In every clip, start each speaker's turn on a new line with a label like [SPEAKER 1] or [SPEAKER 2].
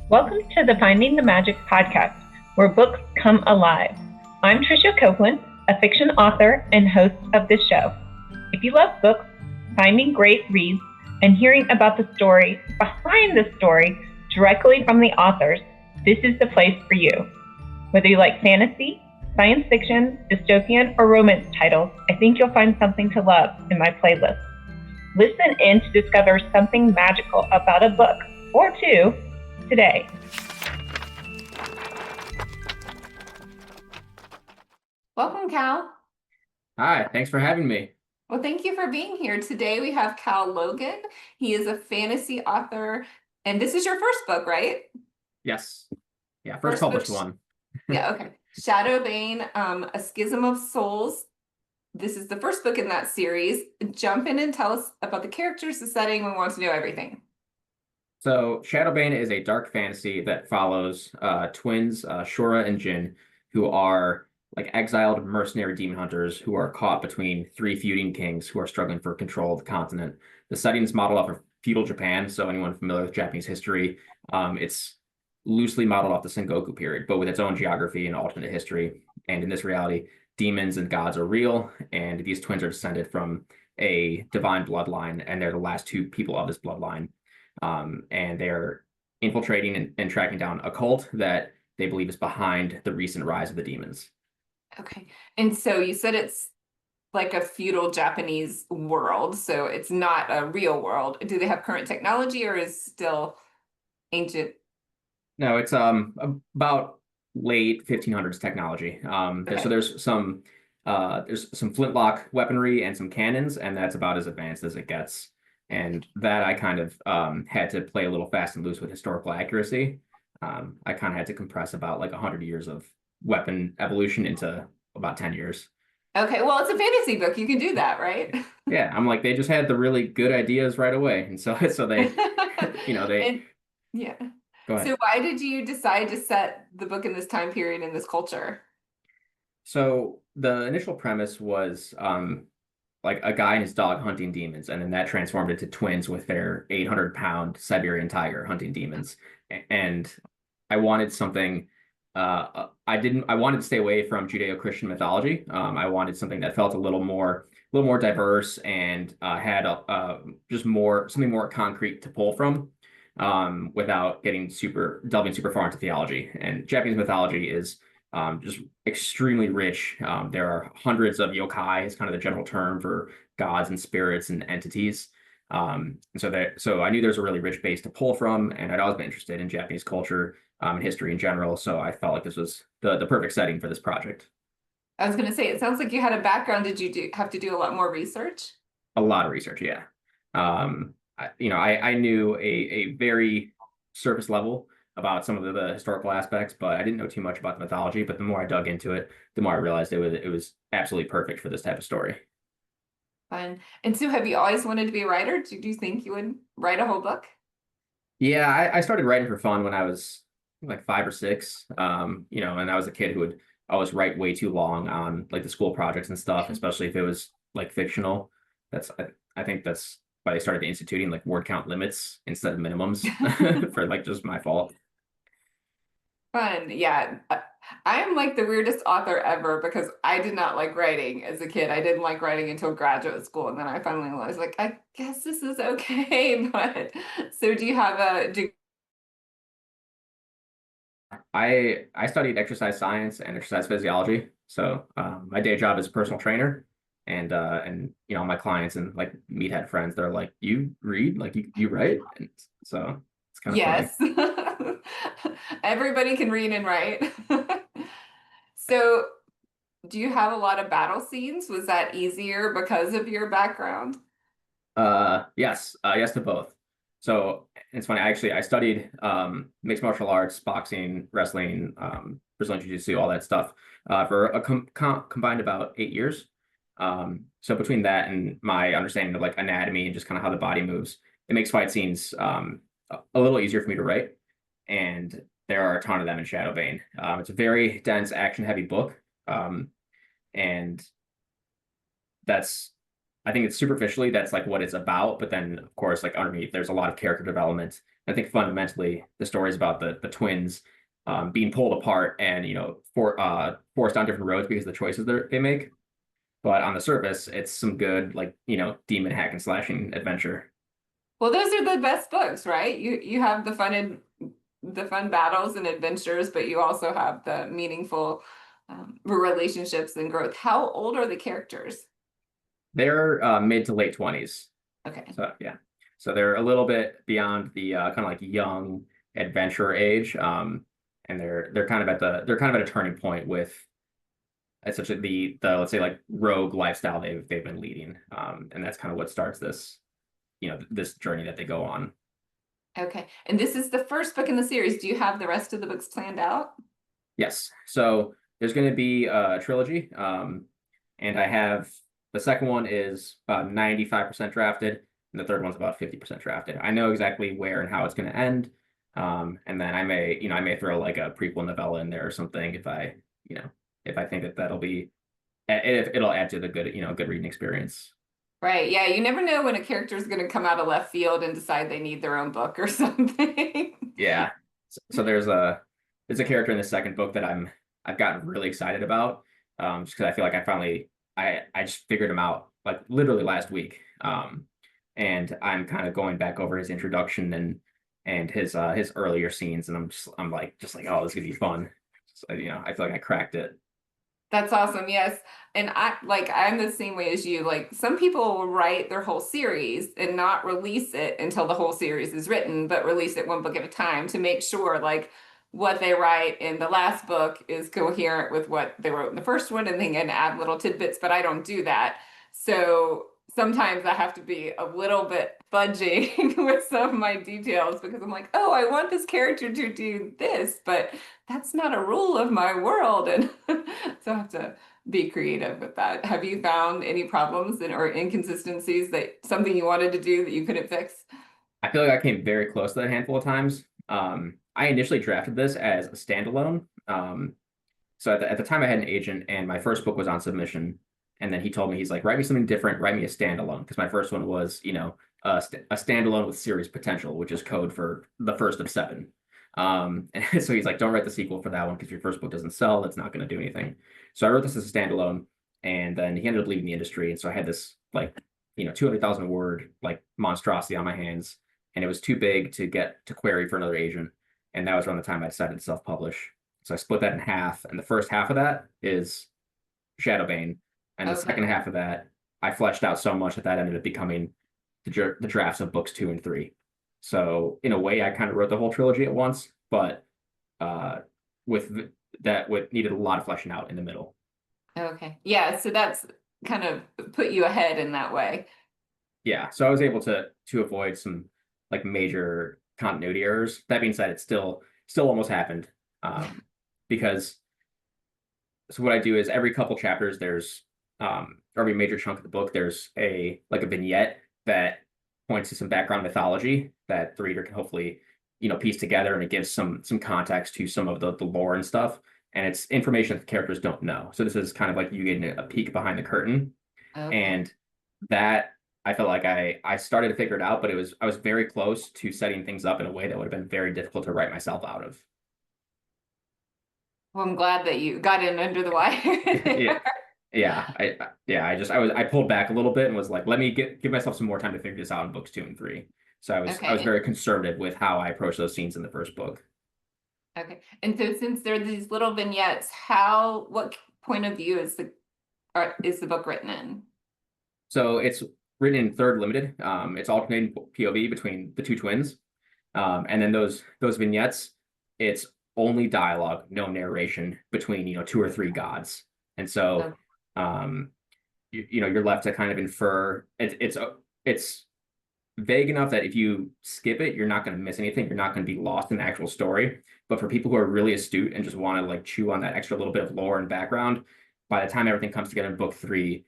[SPEAKER 1] Welcome to the Finding the Magic podcast, where books come alive. I'm Tricia Copeland, a fiction author and host of this show. If you love books, finding great reads, and hearing about the story behind the story directly from the authors, this is the place for you. Whether you like fantasy, science fiction, dystopian, or romance titles, I think you'll find something to love in my playlist. Listen in to discover something magical about a book or two today.
[SPEAKER 2] Welcome, Cal.
[SPEAKER 3] Hi, thanks for having me.
[SPEAKER 2] Well, thank you for being here. Today we have Cal Logan. He is a fantasy author, and this is your first book, right?
[SPEAKER 3] Yes. Yeah, first published one.
[SPEAKER 2] Yeah, okay. ShadowBane, A Schism of Souls. This is the first book in that series. Jump in and tell us about the characters, the setting. We want to know everything.
[SPEAKER 3] So ShadowBane is a dark fantasy that follows twins, Shura and Jin, who are like exiled mercenary demon hunters who are caught between three feuding kings who are struggling for control of the continent. The setting is modeled off of feudal Japan, so anyone familiar with Japanese history, it's loosely modeled off the Sengoku period, but with its own geography and alternate history. And in this reality, demons and gods are real, and these twins are descended from a divine bloodline, and they're the last two people of this bloodline. And they're infiltrating and tracking down a cult that they believe is behind the recent rise of the demons.
[SPEAKER 2] Okay. And so you said it's like a feudal Japanese world, so it's not a real world. Do they have current technology or is still ancient?
[SPEAKER 3] No, it's about late 1500s technology.
[SPEAKER 2] Okay.
[SPEAKER 3] So there's some flintlock weaponry and some cannons, and that's about as advanced as it gets. And that I kind of had to play a little fast and loose with historical accuracy. I kind of had to compress about like 100 years of weapon evolution into about 10 years.
[SPEAKER 2] Okay, well, it's a fantasy book. You can do that, right?
[SPEAKER 3] Yeah, I'm like, they just had the really good ideas right away. And so they,
[SPEAKER 2] And, yeah.
[SPEAKER 3] Go ahead.
[SPEAKER 2] So why did you decide to set the book in this time period in this culture?
[SPEAKER 3] So the initial premise was like a guy and his dog hunting demons, and then that transformed into twins with their 800-pound Siberian tiger hunting demons. And I wanted something. I wanted to stay away from Judeo-Christian mythology. I wanted something that felt a little more diverse and had something more concrete to pull from, without delving super far into theology. And Japanese mythology is just extremely rich. There are hundreds of yokai, is kind of the general term for gods and spirits and entities. And so I knew there's a really rich base to pull from, and I'd always been interested in Japanese culture and history in general. So I felt like this was the perfect setting for this project.
[SPEAKER 2] I was going to say, it sounds like you had a background. Did you have to do a lot more research?
[SPEAKER 3] A lot of research, yeah. I knew a very surface level about some of the historical aspects, but I didn't know too much about the mythology. But the more I dug into it, the more I realized it was absolutely perfect for this type of story.
[SPEAKER 2] Fun. And so have you always wanted to be a writer? Did you think you would write a whole book?
[SPEAKER 3] Yeah, I started writing for fun when I was like 5 or 6. And I was a kid who would always write way too long on like the school projects and stuff, especially if it was like fictional. I think that's why they started instituting like word count limits instead of minimums for like just my fault.
[SPEAKER 2] Fun. Yeah. I am like the weirdest author ever because I did not like writing as a kid. I didn't like writing until graduate school. And then I finally realized, like, I guess this is okay. But so do you have a degree?
[SPEAKER 3] I studied exercise science and exercise physiology. So my day job is a personal trainer, and my clients and like meathead friends, they're like, you read, like you write, and so it's kind of funny.
[SPEAKER 2] Yes. Everybody can read and write. So do you have a lot of battle scenes? Was that easier because of your background?
[SPEAKER 3] Yes to both. So it's funny. I studied mixed martial arts, boxing, wrestling, Brazilian jiu-jitsu, all that stuff for a combined about 8 years. So between that and my understanding of like anatomy and just kind of how the body moves, it makes fight scenes a little easier for me to write. And there are a ton of them in ShadowBane. It's a very dense, action-heavy book, and that's I think it's superficially that's like what it's about, but then of course like underneath there's a lot of character development. I think fundamentally the story is about the twins being pulled apart and forced on different roads because of the choices they make. But on the surface, it's some good like demon hack and slashing adventure.
[SPEAKER 2] Well, those are the best books, right? You have the fun battles and adventures, but you also have the meaningful relationships and growth. How old are the characters?
[SPEAKER 3] They're mid to late 20s.
[SPEAKER 2] Okay.
[SPEAKER 3] So yeah. So they're a little bit beyond the kind of like young adventurer age. And they're kind of at a turning point with essentially the let's say like rogue lifestyle they've been leading. And that's kind of what starts this, this journey that they go on.
[SPEAKER 2] Okay. And this is the first book in the series. Do you have the rest of the books planned out?
[SPEAKER 3] Yes. So there's going to be a trilogy. And I have the second one is about 95% drafted, and the third one's about 50% drafted. I know exactly where and how it's going to end. And then I may throw like a prequel novella in there or something if I think that that'll be if it'll add to the good, good reading experience.
[SPEAKER 2] Right. Yeah. You never know when a character is going to come out of left field and decide they need their own book or something.
[SPEAKER 3] Yeah. So there's a character in the second book that I've gotten really excited about. Just because I feel like I just figured him out like literally last week. And I'm kind of going back over his introduction and his earlier scenes, and I'm like oh, this is gonna be fun. So, I feel like I cracked it.
[SPEAKER 2] That's awesome. Yes. And I'm the same way as you. Like some people will write their whole series and not release it until the whole series is written, but release it one book at a time to make sure like what they write in the last book is coherent with what they wrote in the first one, and they can add little tidbits, but I don't do that. So sometimes I have to be a little bit fudging with some of my details because I'm like, oh, I want this character to do this, but that's not a rule of my world. And so I have to be creative with that. Have you found any problems or inconsistencies that something you wanted to do that you couldn't fix?
[SPEAKER 3] I feel like I came very close to that a handful of times. I initially drafted this as a standalone. So at the time I had an agent and my first book was on submission. And then he told me, he's like, write me something different, write me a standalone. Because my first one was, a standalone with series potential, which is code for the first of 7. And so he's like, don't write the sequel for that one because your first book doesn't sell. That's not going to do anything. So I wrote this as a standalone. And then he ended up leaving the industry. And so I had this like, 200,000 word like monstrosity on my hands. And it was too big to get to query for another agent. And that was around the time I decided to self-publish. So I split that in half. And the first half of that is ShadowBane. And the second half of that, I fleshed out so much that ended up becoming the drafts of books 2 and 3. So in a way, I kind of wrote the whole trilogy at once, but with needed a lot of fleshing out in the middle.
[SPEAKER 2] Okay. Yeah. So that's kind of put you ahead in that way.
[SPEAKER 3] Yeah. So I was able to avoid some like major continuity errors. That being said, it still almost happened because so what I do is every couple chapters there's every major chunk of the book, there's a vignette that points to some background mythology that the reader can hopefully, piece together, and it gives some context to some of the lore and stuff. And it's information that the characters don't know. So this is kind of like you getting a peek behind the curtain.
[SPEAKER 2] Okay.
[SPEAKER 3] And that I felt like I started to figure it out, but I was very close to setting things up in a way that would have been very difficult to write myself out of.
[SPEAKER 2] Well, I'm glad that you got in under the wire.
[SPEAKER 3] Yeah. I pulled back a little bit and was like, let me give myself some more time to figure this out in books 2 and 3. So I was very conservative with how I approached those scenes in the first book.
[SPEAKER 2] Okay. And so since there are these little vignettes, what point of view is the book written in?
[SPEAKER 3] So it's written in third limited. It's alternating POV between the 2 twins. And then those vignettes, it's only dialogue, no narration between, 2 or 3 gods. And so you're left to kind of infer. It's vague enough that if you skip it, you're not going to miss anything. You're not going to be lost in the actual story. But for people who are really astute and just want to like chew on that extra little bit of lore and background, by the time everything comes together in book 3,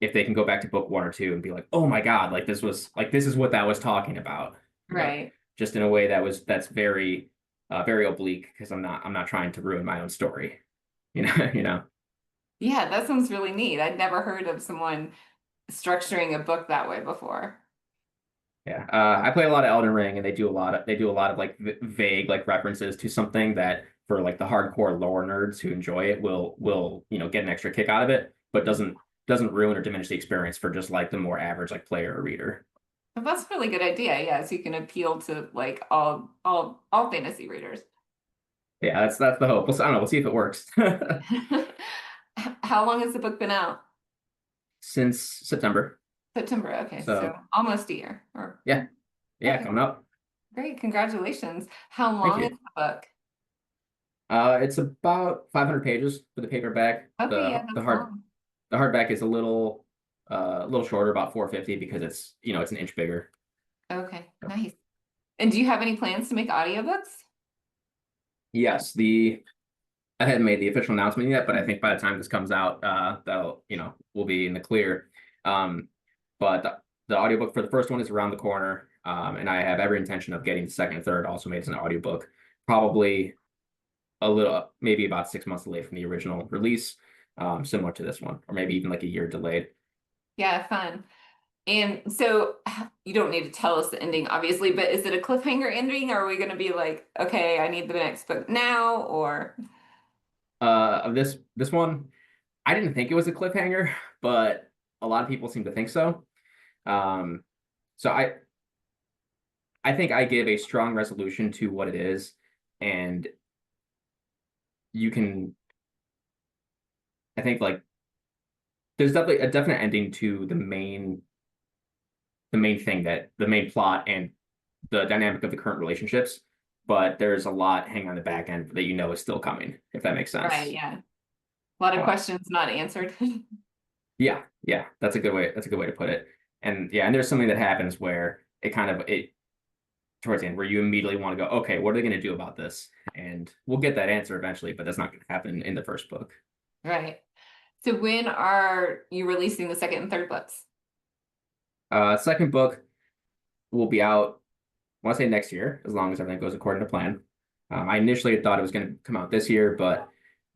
[SPEAKER 3] if they can go back to book 1 or 2 and be like, oh my God, like this is what that was talking about.
[SPEAKER 2] Right.
[SPEAKER 3] Just in a way that's very, very oblique, because I'm not trying to ruin my own story.
[SPEAKER 2] Yeah, that sounds really neat. I'd never heard of someone structuring a book that way before.
[SPEAKER 3] Yeah, I play a lot of Elden Ring, and they do a lot of like vague like references to something that for like the hardcore lore nerds who enjoy it will get an extra kick out of it, but doesn't ruin or diminish the experience for just like the more average like player or reader.
[SPEAKER 2] But that's a really good idea. Yeah, so you can appeal to like all fantasy readers.
[SPEAKER 3] Yeah, that's the hope. I don't know. We'll see if it works.
[SPEAKER 2] How long has the book been out?
[SPEAKER 3] Since September.
[SPEAKER 2] September. Okay, so
[SPEAKER 3] So
[SPEAKER 2] almost a year. Or
[SPEAKER 3] yeah, yeah,
[SPEAKER 2] okay,
[SPEAKER 3] coming up.
[SPEAKER 2] great. Congratulations. How
[SPEAKER 3] Thank
[SPEAKER 2] long is
[SPEAKER 3] you.
[SPEAKER 2] the book?
[SPEAKER 3] It's about 500 pages for the paperback.
[SPEAKER 2] Okay, yeah,
[SPEAKER 3] The
[SPEAKER 2] that's
[SPEAKER 3] hard
[SPEAKER 2] long.
[SPEAKER 3] the hardback is a little shorter, about 450 because it's an inch bigger.
[SPEAKER 2] Okay, nice. And do you have any plans to make audiobooks?
[SPEAKER 3] Yes, I hadn't made the official announcement yet, but I think by the time this comes out, that'll we'll be in the clear. Um, but the audiobook for the first one is around the corner, and I have every intention of getting the second and third also made as an audiobook, probably maybe about 6 months delayed from the original release, similar to this one, or maybe even like a year delayed.
[SPEAKER 2] Yeah, fun. And so you don't need to tell us the ending, obviously, but is it a cliffhanger ending? Or are we going to be like, okay, I need the next book now? Or
[SPEAKER 3] Of this one, I didn't think it was a cliffhanger, but a lot of people seem to think so. Um, so I think I give a strong resolution to what it is, and you can, I think like there's definitely a definite ending to the main thing that the main plot and the dynamic of the current relationships, but there's a lot hanging on the back end that is still coming, if that makes
[SPEAKER 2] right,
[SPEAKER 3] sense.
[SPEAKER 2] yeah. A lot of
[SPEAKER 3] Uh,
[SPEAKER 2] questions not answered.
[SPEAKER 3] yeah, yeah, that's a good way to put it. And yeah, and there's something that happens where it towards the end where you immediately want to go, okay, what are they going to do about this? And we'll get that answer eventually, but that's not going to happen in the first book.
[SPEAKER 2] Right. So when are you releasing the second and third books?
[SPEAKER 3] Second book will be out, I want to say next year, as long as everything goes according to plan. I initially thought it was going to come out this year, but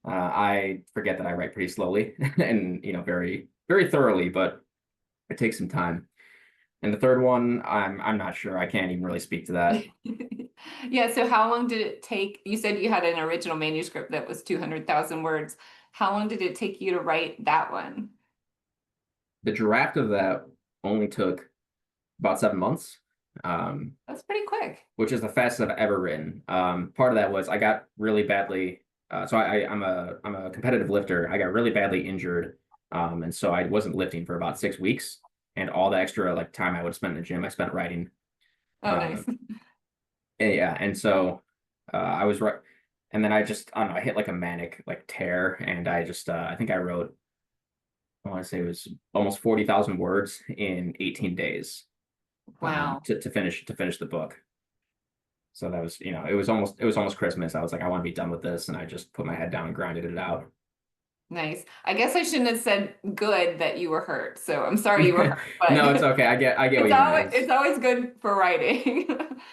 [SPEAKER 3] I forget that I write pretty slowly and very very thoroughly, but it takes some time. And the third one, I'm not sure. I can't even really speak to that.
[SPEAKER 2] Yeah, so how long did it take? You said you had an original manuscript that was 200,000 words. How long did it take you to write that one?
[SPEAKER 3] The draft of that only took about 7 months,
[SPEAKER 2] That's pretty quick.
[SPEAKER 3] which is the fastest I've ever written. Part of that was I got really badly. So I'm a competitive lifter. I got really badly injured, and so I wasn't lifting for about 6 weeks, and all the extra like time I would spend in the gym, I spent writing.
[SPEAKER 2] Oh, nice.
[SPEAKER 3] Um, and yeah, and so I was right, and then I don't know, I hit like a manic like tear, and I think I wrote, I want to say it was almost 40,000 words in 18 days,
[SPEAKER 2] Wow.
[SPEAKER 3] to finish the book. So that was, it was almost Christmas. I was like, I want to be done with this, and I just put my head down and grinded it out.
[SPEAKER 2] Nice. I guess I shouldn't have said good that you were hurt. So I'm sorry you were hurt,
[SPEAKER 3] No, it's
[SPEAKER 2] but
[SPEAKER 3] okay. I get what
[SPEAKER 2] it's
[SPEAKER 3] you mean.
[SPEAKER 2] always it's always good for writing.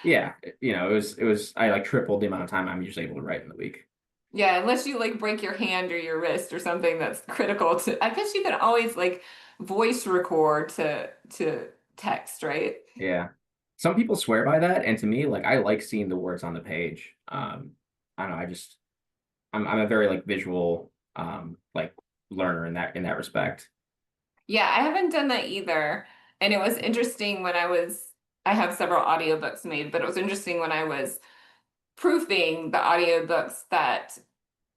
[SPEAKER 3] Yeah, it was I like tripled the amount of time I'm usually able to write in the week.
[SPEAKER 2] Yeah, unless you like break your hand or your wrist or something that's critical to, I guess you can always like voice record to text, right?
[SPEAKER 3] Yeah. Some people swear by that, and to me, like I like seeing the words on the page. I don't know, I'm a very like visual like learner in that respect.
[SPEAKER 2] Yeah, I haven't done that either. And it was interesting when I have several audiobooks made, but it was interesting when I was proofing the audiobooks that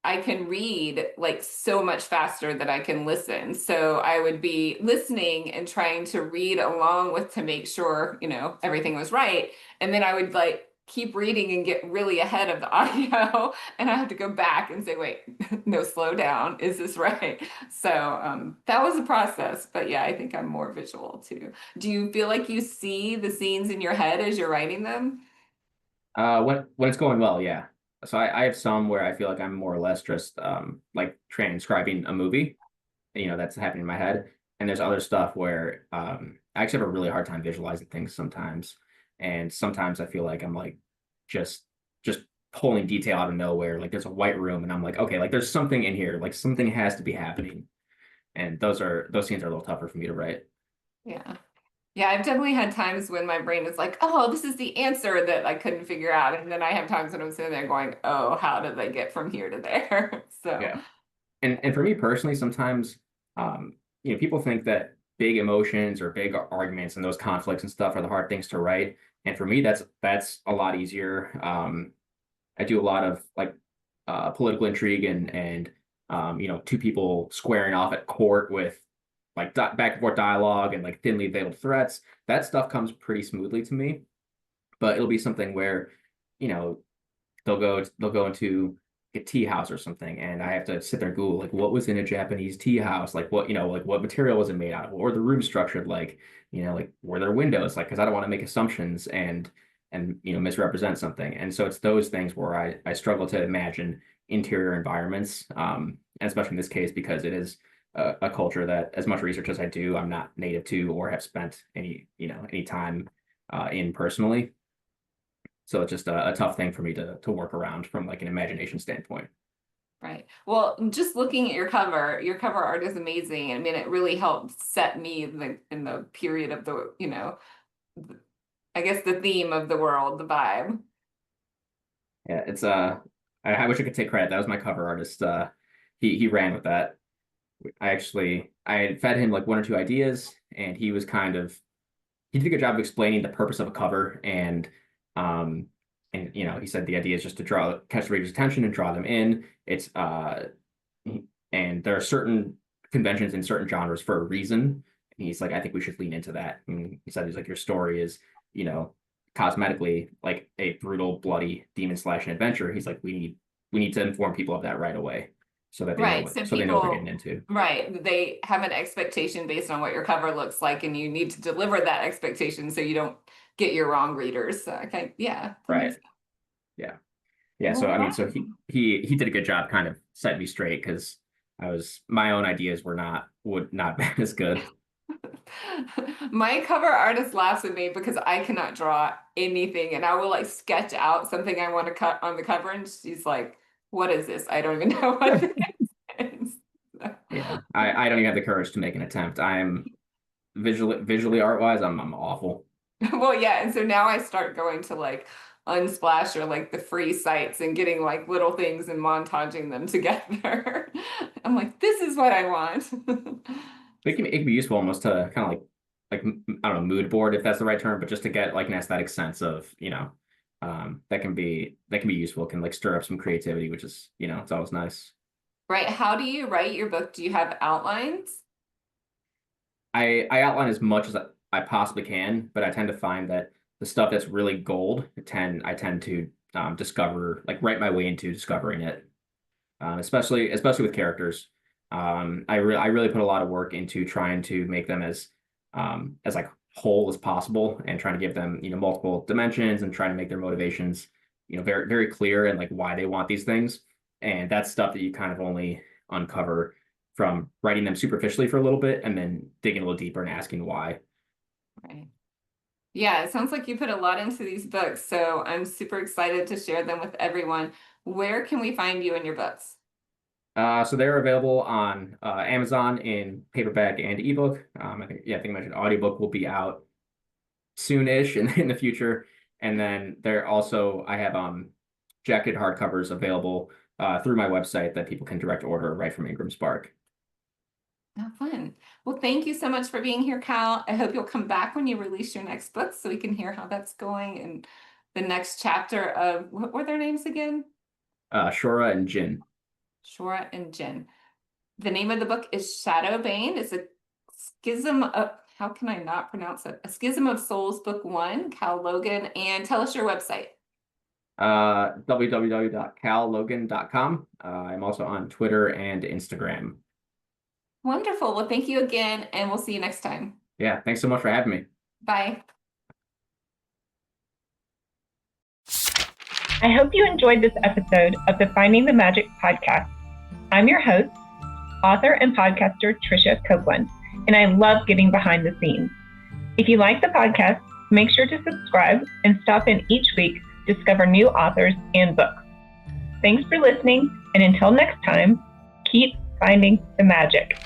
[SPEAKER 2] I can read like so much faster than I can listen. So I would be listening and trying to read along with to make sure, everything was right. And then I would like keep reading and get really ahead of the audio. And I have to go back and say, wait, no, slow down. Is this right? So that was a process. But yeah, I think I'm more visual too. Do you feel like you see the scenes in your head as you're writing them?
[SPEAKER 3] When it's going well, yeah. So I have some where I feel like I'm more or less just like transcribing a movie, that's happening in my head. And there's other stuff where I actually have a really hard time visualizing things sometimes. And sometimes I feel like I'm like just just pulling detail out of nowhere. Like there's a white room and I'm like, okay, like there's something in here, like something has to be happening. And those scenes are a little tougher for me to write.
[SPEAKER 2] Yeah. Yeah, I've definitely had times when my brain is like, oh, this is the answer that I couldn't figure out. And then I have times when I'm sitting there going, oh, how did they get from here to there? So,
[SPEAKER 3] Yeah. And for me personally, sometimes people think that big emotions or big arguments and those conflicts and stuff are the hard things to write. And for me, that's a lot easier. I do a lot of like political intrigue and two people squaring off at court with like back and forth dialogue and like thinly veiled threats. That stuff comes pretty smoothly to me. But it'll be something where, you know, they'll go into a tea house or something, and I have to sit there and Google like what was in a Japanese tea house, like what like what material was it made out of, or the room structured, like like were there windows, like because I don't want to make assumptions and misrepresent something. And so it's those things where I struggle to imagine interior environments, and especially in this case because it is a culture that, as much research as I do, I'm not native to or have spent any time in personally. So it's just a tough thing for me to work around from like an imagination standpoint.
[SPEAKER 2] right. Well, just looking at your cover art is amazing. I mean, it really helped set me in the period of I guess the theme of the world, the vibe.
[SPEAKER 3] Yeah, it's I wish I could take credit. That was my cover artist. He ran with that. I had fed him like one or two ideas, and he did a good job of explaining the purpose of a cover, um he said the idea is just to catch the reader's attention and draw them in. It's and there are certain conventions in certain genres for a reason. And he's like, I think we should lean into that. And he's like, your story is, cosmetically like a brutal, bloody demon slash adventure. He's like, we need to inform people of that right away so that they know
[SPEAKER 2] Right.
[SPEAKER 3] they know what they're getting into.
[SPEAKER 2] Right. They have an expectation based on what your cover looks like, and you need to deliver that expectation so you don't get your wrong readers. So, okay. Yeah.
[SPEAKER 3] Right. Yeah. Yeah. So I mean, so he did a good job kind of setting me straight, because my own ideas would not be as good.
[SPEAKER 2] My cover artist laughs at me because I cannot draw anything, and I will like sketch out something I want to cut on the cover, and she's like, what is this? I don't even know what it is.
[SPEAKER 3] Yeah. I don't even have the courage to make an attempt. I'm visually art wise, I'm awful.
[SPEAKER 2] Well, yeah, and so now I start going to like Unsplash or like the free sites and getting like little things and montaging them together. I'm like, this is what I want.
[SPEAKER 3] It can be useful almost to kind of like I don't know, mood board, if that's the right term, but just to get like an aesthetic sense of, that can be useful, can like stir up some creativity, which is, it's always nice.
[SPEAKER 2] Right. How do you write your book? Do you have outlines?
[SPEAKER 3] I outline as much as I possibly can, but I tend to find that the stuff that's really gold, I tend to discover, like write my way into discovering it, especially with characters. I really put a lot of work into trying to make them as like whole as possible, and trying to give them multiple dimensions, and trying to make their motivations very very clear, and like why they want these things. And that's stuff that you kind of only uncover from writing them superficially for a little bit and then digging a little deeper and asking why.
[SPEAKER 2] Right. Yeah, it sounds like you put a lot into these books, so I'm super excited to share them with everyone. Where can we find you and your books?
[SPEAKER 3] So they're available on Amazon in paperback and ebook. I think I mentioned audiobook will be out soon-ish in the future. And then I have jacket hardcovers available through my website that people can direct order right from Ingram Spark.
[SPEAKER 2] Oh, fun. Well, thank you so much for being here, Cal. I hope you'll come back when you release your next book so we can hear how that's going, and the next chapter of, what were their names again?
[SPEAKER 3] Shora and Jin.
[SPEAKER 2] Shora and Jin. The name of the book is ShadowBane. It's a schism of, how can I not pronounce it? A Schism of Souls, Book 1, Cal Logan. And tell us your website.
[SPEAKER 3] www.callogan.com. I'm also on Twitter and Instagram.
[SPEAKER 2] Wonderful. Well, thank you again, and we'll see you next time.
[SPEAKER 3] Yeah, thanks so much for having me.
[SPEAKER 2] Bye.
[SPEAKER 1] I hope you enjoyed this episode of the Finding the Magic podcast. I'm your host, author and podcaster Tricia Copeland, and I love getting behind the scenes. If you like the podcast, make sure to subscribe and stop in each week to discover new authors and books. Thanks for listening, and until next time, keep finding the magic.